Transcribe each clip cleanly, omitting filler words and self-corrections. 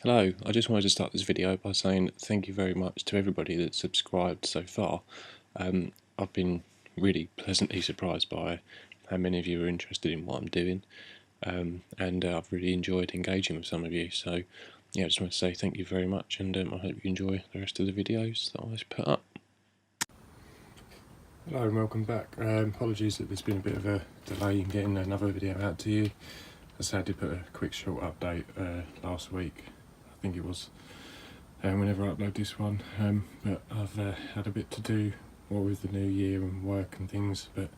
Hello, I just wanted to start this video by saying thank you very much to everybody that's subscribed so far. I've been really pleasantly surprised by how many of you are interested in what I'm doing, and I've really enjoyed engaging with some of you. So yeah, I just want to say thank you very much, and I hope you enjoy the rest of the videos that I put up. Hello and welcome back. Apologies that there's been a bit of a delay in getting another video out to you. As I did put a quick short update last week, I think it was, whenever I upload this one, but I've had a bit to do more with the new year and work and things, but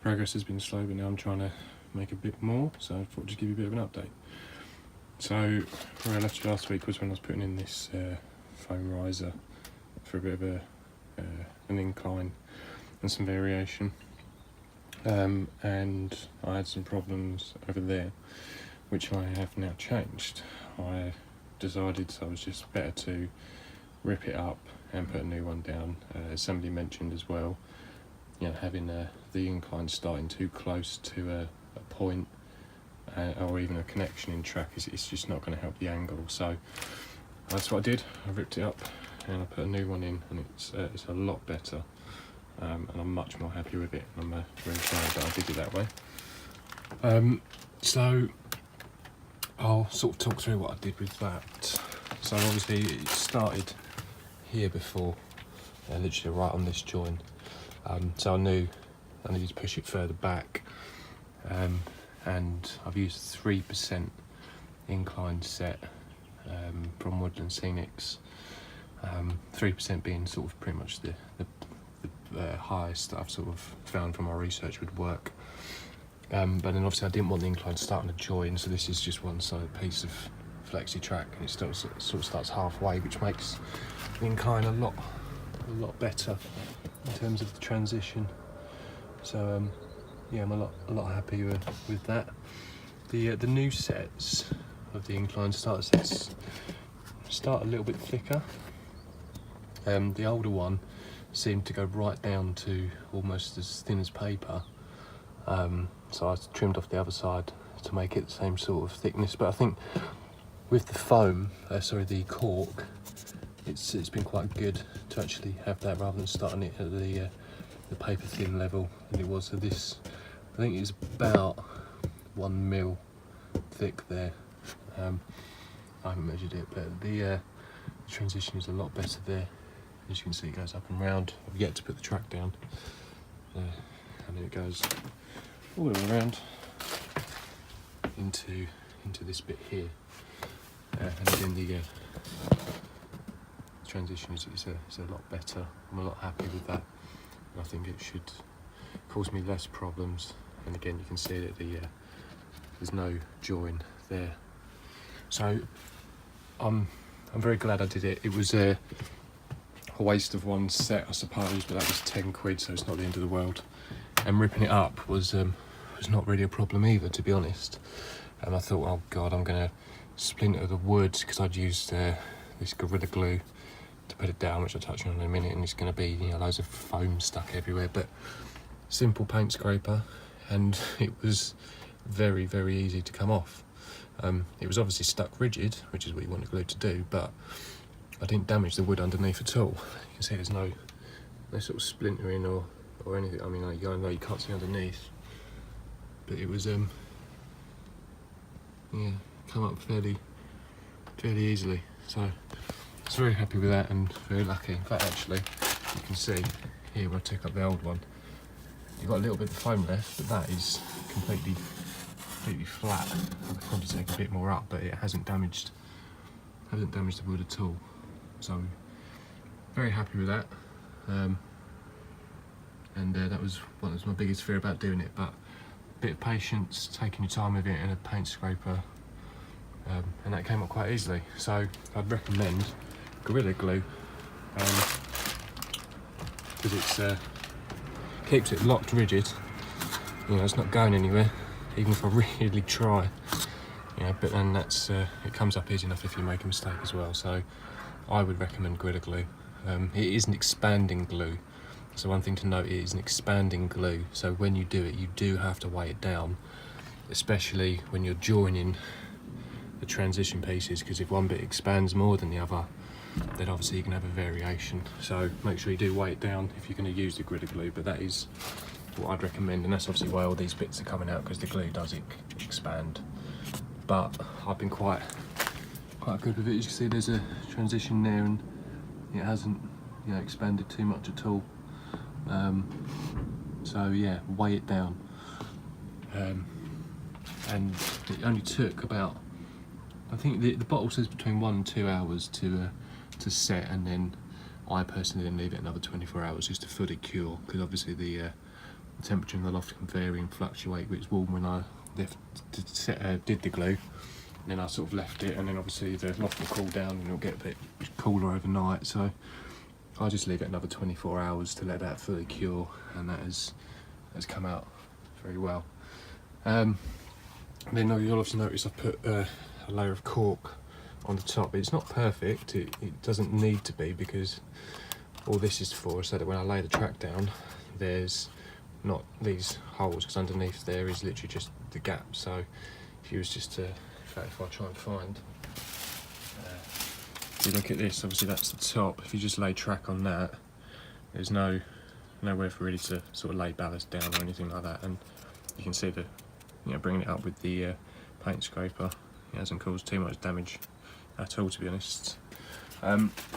progress has been slow, but now I'm trying to make a bit more, so I thought I'd just give you a bit of an update. So where I left you last week was when I was putting in this foam riser for a bit of an incline and some variation, and I had some problems over there which I have now changed. I decided so it was just better to rip it up and put a new one down. As somebody mentioned as well, you know, having the incline starting too close to a point or even a connection in track it's just not going to help the angle. So that's what I did. I ripped it up and I put a new one in, and it's a lot better, and I'm much more happy with it. I'm very glad that I did it that way. So I'll sort of talk through what I did with that. So obviously it started here before, literally right on this joint. So I knew I needed to push it further back, and I've used 3% incline set from Woodland Scenics. 3% being sort of pretty much the highest that I've sort of found from my research would work. But then obviously I didn't want the incline starting to join, so this is just one solid piece of flexi track, and it still sort of starts halfway, which makes the incline a lot better in terms of the transition. So yeah, I'm a lot happier with that. The new sets of the incline starter sets start a little bit thicker. The older one seemed to go right down to almost as thin as paper. So I trimmed off the other side to make it the same sort of thickness. But I think with the foam, the cork, it's been quite good to actually have that rather than starting it at the paper thin level than it was. So this, I think it's about 1 mil thick there. I haven't measured it, but the transition is a lot better there. As you can see, it goes up and round. I've yet to put the track down, and then it goes all the way around into this bit here, and again the transition is a lot better. I'm a lot happy with that, and I think it should cause me less problems. And again, you can see that there's no join there, so I'm very glad I did it. It was a waste of one set, I suppose, but that was 10 quid, so it's not the end of the world. And ripping it up was not really a problem either, to be honest. And I thought, oh god, I'm going to splinter the wood, because I'd used this Gorilla Glue to put it down, which I'll touch on in a minute, and it's going to be, you know, loads of foam stuck everywhere. But simple paint scraper, and it was very, very easy to come off. It was obviously stuck rigid, which is what you want the glue to do, but I didn't damage the wood underneath at all. You can see there's no sort of splintering or anything. I mean, I know you can't see underneath, but it was yeah, come up fairly easily. So I was very happy with that and very lucky. In fact, actually, you can see here where I took up the old one, you've got a little bit of foam left, but that is completely flat. I could probably take a bit more up, but it hasn't damaged the wood at all. So very happy with that, and that was my biggest fear about doing it. But a bit of patience, taking your time with it, and a paint scraper, and that came up quite easily. So I'd recommend Gorilla Glue, because it keeps it locked rigid. You know, it's not going anywhere, even if I really try. You know, but then that's it comes up easy enough if you make a mistake as well. So I would recommend Gorilla Glue. It is an expanding glue, so one thing to note, it is an expanding glue, so when you do it, you do have to weigh it down, especially when you're joining the transition pieces, because if one bit expands more than the other, then obviously you can have a variation. So make sure you do weigh it down if you're going to use the Gorilla Glue, but that is what I'd recommend, and that's obviously why all these bits are coming out, because the glue does expand. But I've been quite good with it. As you can see, there's a transition there, and it hasn't, you know, expanded too much at all. So yeah, weigh it down. And it only took about, I think the bottle says between 1 and 2 hours to set, and then I personally then leave it another 24 hours just to fully cure, because obviously the temperature in the loft can vary and fluctuate. But it's warm when I did the glue, and then I sort of left it, and then obviously the loft will cool down and it'll get a bit cooler overnight. So I just leave it another 24 hours to let that fully cure, and that has come out very well. Then you'll also notice I've put a layer of cork on the top. It's not perfect, it doesn't need to be, because all this is for so that when I lay the track down, there's not these holes, because underneath there is literally just the gap. So if you was just to, in fact, if I try and find, if you look at this, obviously that's the top. If you just lay track on that, there's nowhere for really to sort of lay ballast down or anything like that, and you can see bringing it up with the paint scraper, it hasn't caused too much damage at all, to be honest.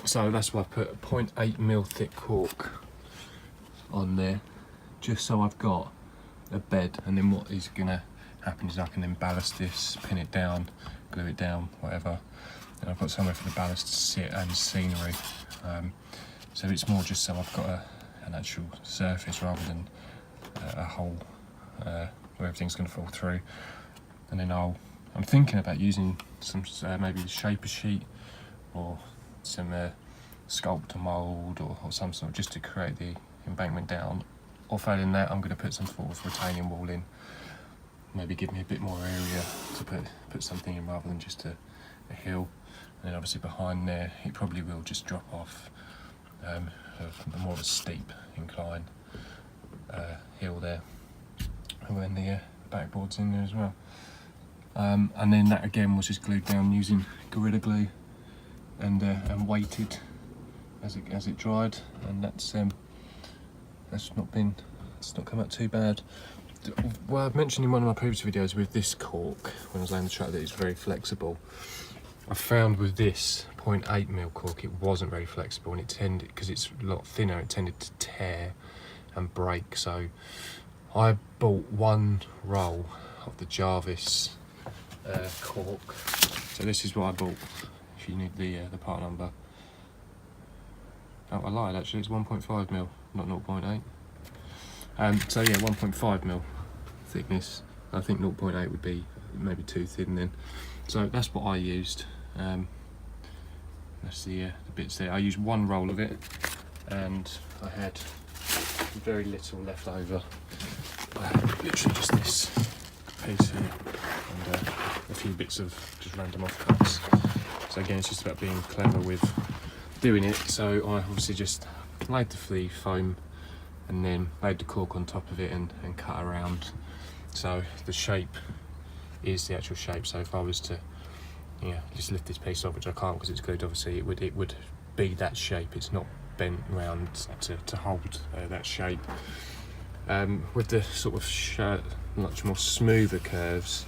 So that's why I put a 0.8mm thick cork on there, just so I've got a bed, and then what is gonna happen is I can then ballast this, pin it down, glue it down, whatever, and I've got somewhere for the ballast to sit and scenery. So it's more just so I've got an actual surface rather than a hole where everything's going to fall through. And then I'm thinking about using some maybe the shaper sheet or some sculptor mould or some sort, just to create the embankment down. Or failing that, I'm going to put some sort of retaining wall in, maybe give me a bit more area to put something in rather than just a hill. And then obviously behind there it probably will just drop off more of a steep incline hill there, when the backboard's in there as well. And then that again was just glued down using Gorilla Glue and weighted as it dried, and that's not come out too bad. Well, I've mentioned in one of my previous videos with this cork when I was laying the track that it's very flexible. I found with this 0.8mm cork it wasn't very flexible, and it tended, because it's a lot thinner, it tended to tear and break. So I bought one roll of the Jarvis cork. So this is what I bought, if you need the part number. Oh, I lied, actually, it's 1.5mm, not 0.8. So yeah, 1.5mm thickness. I think 0.8 would be maybe too thin then. So that's what I used. That's the bits there. I used one roll of it, and I had very little left over. I had literally just this piece here and a few bits of just random offcuts. So again, it's just about being clever with doing it. So I obviously just laid the foam and then laid the cork on top of it and cut around. So the shape is the actual shape. So if I was to just lift this piece off, which I can't because it's glued, obviously it would be that shape. It's not bent round to hold that shape. With the sort of much more smoother curves,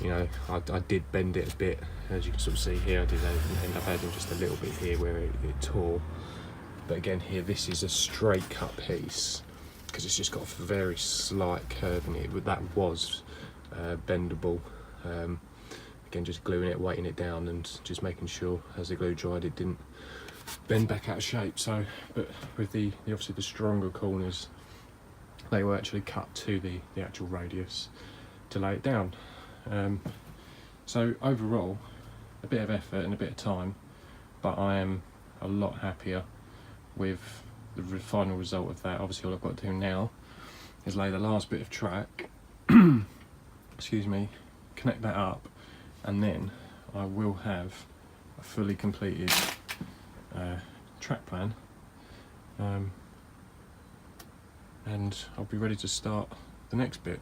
I did bend it a bit, as you can sort of see here. I did end up adding just a little bit here where it tore. But again here, this is a straight cut piece because it's just got a very slight curve in it, but that was bendable. Again, just gluing it, weighting it down, and just making sure as the glue dried it didn't bend back out of shape. So, but with the obviously the stronger corners, they were actually cut to the actual radius to lay it down. So overall, a bit of effort and a bit of time, but I am a lot happier with the final result of that. Obviously all I've got to do now is lay the last bit of track, excuse me, connect that up, and then I will have a fully completed track plan, and I'll be ready to start the next bit.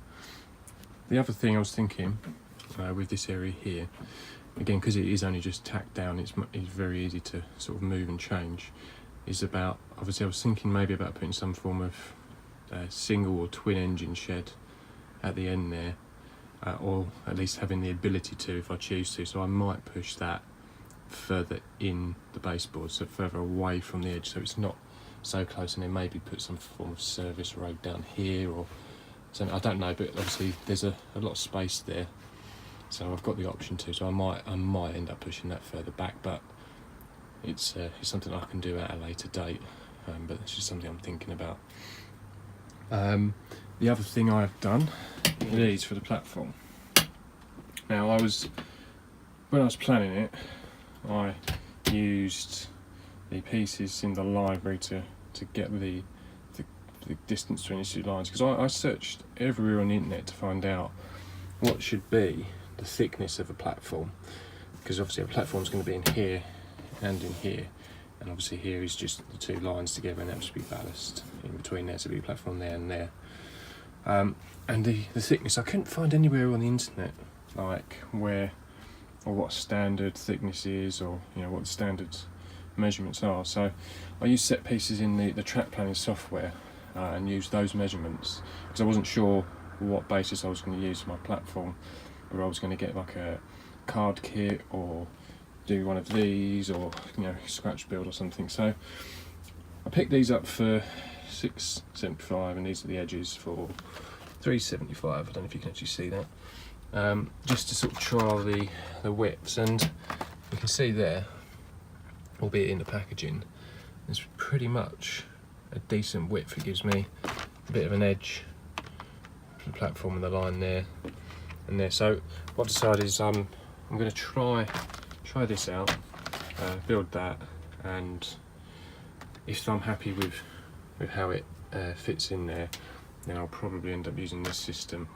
The other thing I was thinking with this area here again, because it is only just tacked down, it's very easy to sort of move and change, is about, obviously I was thinking maybe about putting some form of single or twin engine shed at the end there, or at least having the ability to if I choose to, so I might push that further in the baseboard, so further away from the edge, so it's not so close, and then maybe put some form of service road down here or something. I don't know, but obviously there's a lot of space there, so I've got the option to, so I might end up pushing that further back, but it's something I can do at a later date, but it's just something I'm thinking about. The other thing I've done are these for the platform. Now when I was planning it, I used the pieces in the library to get the distance between these two lines, because I searched everywhere on the internet to find out what should be the thickness of a platform, because obviously a platform's going to be in here and in here, and obviously here is just the two lines together, and that should be ballast in between there, so it'll be a platform there and there. And the thickness, I couldn't find anywhere on the internet like where or what standard thickness is, or what the standard measurements are. So I used set pieces in the track planning software and used those measurements, because I wasn't sure what basis I was going to use for my platform, whether I was going to get like a card kit or do one of these, or scratch build or something. So I picked these up for £6.75, and these are the edges for £3.75. I don't know if you can actually see that, just to sort of trial the widths, and you can see there, albeit in the packaging, it's pretty much a decent width. It gives me a bit of an edge for the platform and the line there and there. So what I've decided is I'm going to try this out, build that, and if I'm happy with how it fits in there, then I'll probably end up using this system.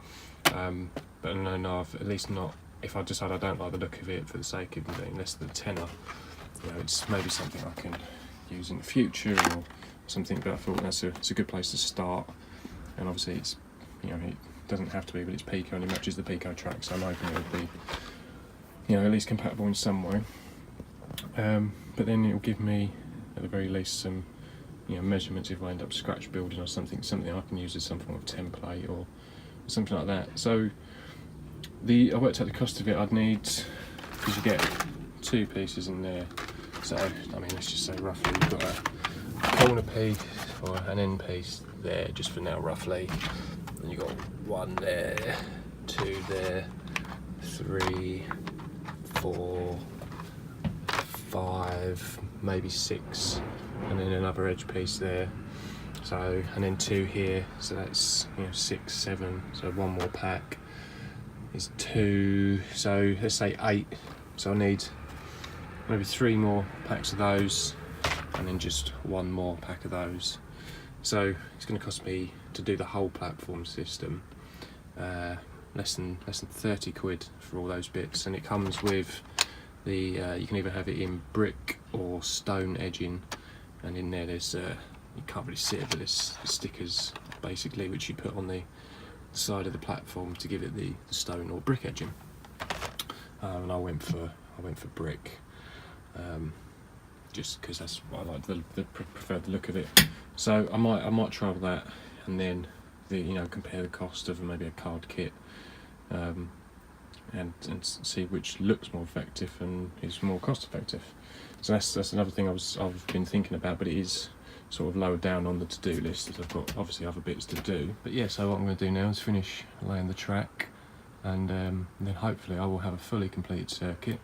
But no, I've at least not, if I decide I don't like the look of it for the sake of being less than a tenner, it's maybe something I can use in the future or something, but I thought it's a good place to start. And obviously it's, it doesn't have to be, but it's Pico and it matches the Pico track, so I'm hoping it'll be, at least compatible in some way. But then it'll give me, at the very least, some measurements if I end up scratch building or something I can use as some form of template or something like that. So I worked out the cost of it. I'd need, because you get two pieces in there, so let's just say roughly you've got a corner piece or an end piece there, just for now roughly, and you've got one there, two there, 3, 4, 5, maybe 6, and then another edge piece there, so, and then 2 here, so that's 6, 7, so one more pack is 2, so let's say 8, so I need maybe 3 more packs of those, and then just 1 more pack of those. So it's going to cost me, to do the whole platform system, less than 30 quid for all those bits, and it comes with the you can either have it in brick or stone edging, and in there's you can't really see it, but there's stickers basically which you put on the side of the platform to give it the stone or brick edging, and I went for brick, just because that's what I like, prefer the look of it. So I might try that, and then compare the cost of maybe a card kit, and see which looks more effective and is more cost effective. So that's another thing I've been thinking about, but it is sort of lower down on the to-do list, as I've got obviously other bits to do. But yeah, so what I'm going to do now is finish laying the track, and then hopefully I will have a fully completed circuit.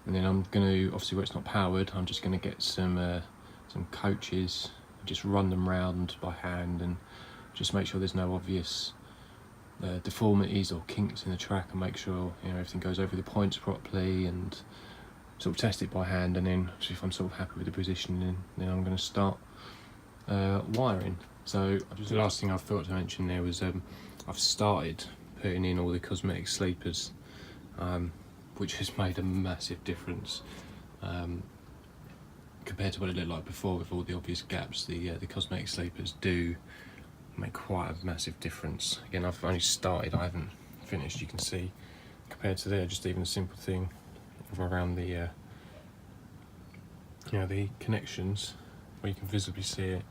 And then I'm going to, obviously where it's not powered, I'm just going to get some coaches, just run them round by hand, and just make sure there's no obvious deformities or kinks in the track, and make sure everything goes over the points properly, and sort of test it by hand. And then if I'm sort of happy with the positioning, then I'm going to start wiring. So the last thing I thought to mention there was I've started putting in all the cosmetic sleepers, which has made a massive difference compared to what it looked like before with all the obvious gaps. The cosmetic sleepers do make quite a massive difference. Again, I've only started, I haven't finished. You can see compared to there, just even a simple thing of around the the connections where you can visibly see it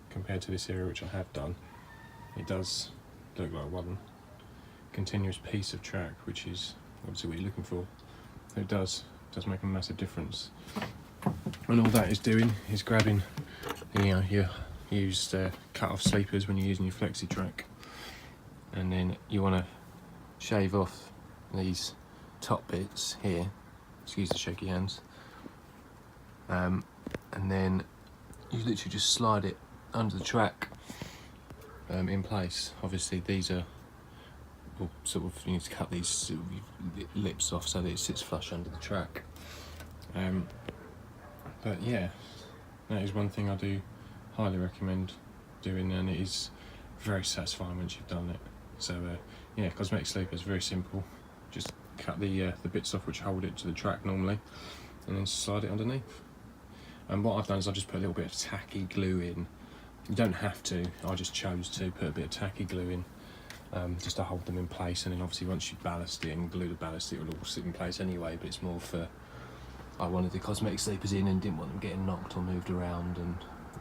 compared to this area, which I have done. It does look like one continuous piece of track, which is obviously what you're looking for. So it does make a massive difference. And all that is doing is grabbing, your used cut-off sleepers when you're using your flexi track, and then you want to shave off these top bits here. Excuse the shaky hands. And then you literally just slide it under the track in place. Obviously these are sort of, you need to cut these sort of lips off so that it sits flush under the track. But yeah, that is one thing I do highly recommend doing, and it is very satisfying once you've done it. So yeah, cosmetic sleeper is very simple. Just cut the bits off which hold it to the track normally, and then slide it underneath. And what I've done is I've just put a little bit of tacky glue in. You don't have to, I just chose to put a bit of tacky glue in just to hold them in place, and then obviously once you ballast it and glue the ballast, it will all sit in place anyway, but it's more for, I wanted the cosmetic sleepers in and didn't want them getting knocked or moved around, and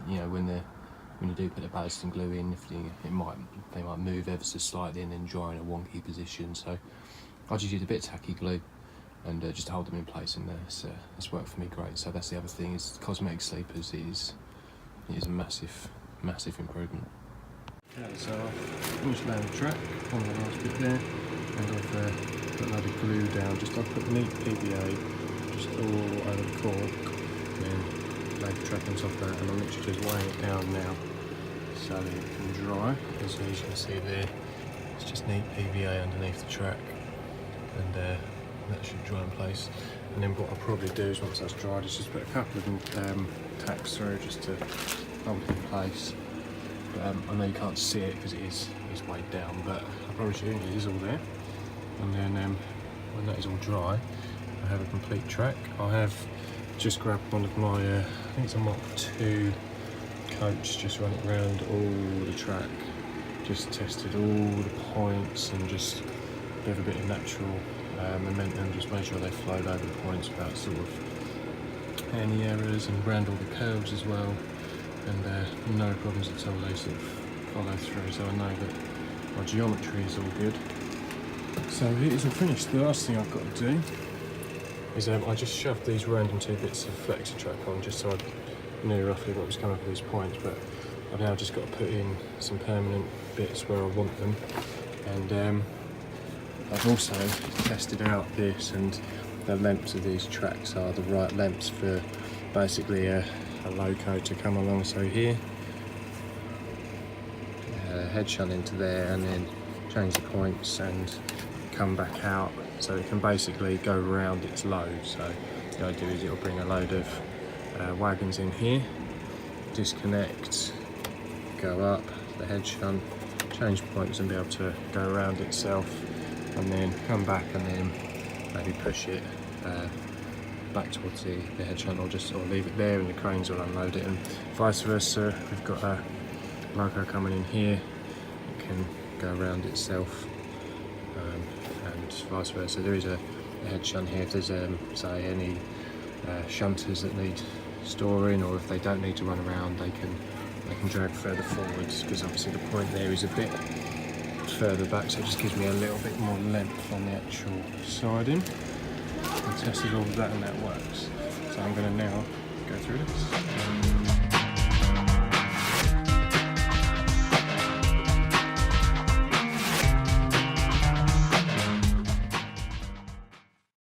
when you do put the ballast and glue in, they might move ever so slightly and then dry in a wonky position. So I just used a bit of tacky glue and just hold them in place, and it's worked for me great. So that's the other thing, is cosmetic sleepers is a massive improvement. Okay, so I've finished laying the track on the last bit there, and I've put a load of glue down. I've put neat PVA just all over the cork, and then laid the track on top of that, and I'm literally just weighing it down now so that it can dry. As you can see there, it's just neat PVA underneath the track, and that should dry in place. And then what I'll probably do is, once that's dried, is just put a couple of tacks through just to hold it in place. I know you can't see it because it's weighed down, but I promise you it is all there. And then when that is all dry, I have a complete track. I have just grabbed one of my, I think it's a Mark II coach, just run it around all the track, just tested all the points and just give a bit of natural momentum, just make sure they flowed over the points without sort of any errors, and around all the curves as well. And no problems at all, they sort of follow through, so I know that my geometry is all good. So it is all finished. The last thing I've got to do is I just shoved these random 2 bits of flexi track on just so I knew roughly what was coming for these points, but I've now just got to put in some permanent bits where I want them. And I've also tested out this, and the lengths of these tracks are the right lengths for basically a loco to come along. So here, head shunt into there, and then change the points and come back out, so it can basically go around its load. So the idea is it'll bring a load of wagons in here, disconnect, go up the head shunt, change points, and be able to go around itself, and then come back and then maybe push it back towards the head shunt, or leave it there and the cranes will unload it, and vice versa. We've got a loco coming in here, it can go around itself, and vice versa. There is a head shunt here if there's say any shunters that need storing, or if they don't need to run around, they can drag further forwards, because obviously the point there is a bit further back, so it just gives me a little bit more length on the actual siding. I tested all of that and that works. So I'm going to now go through this.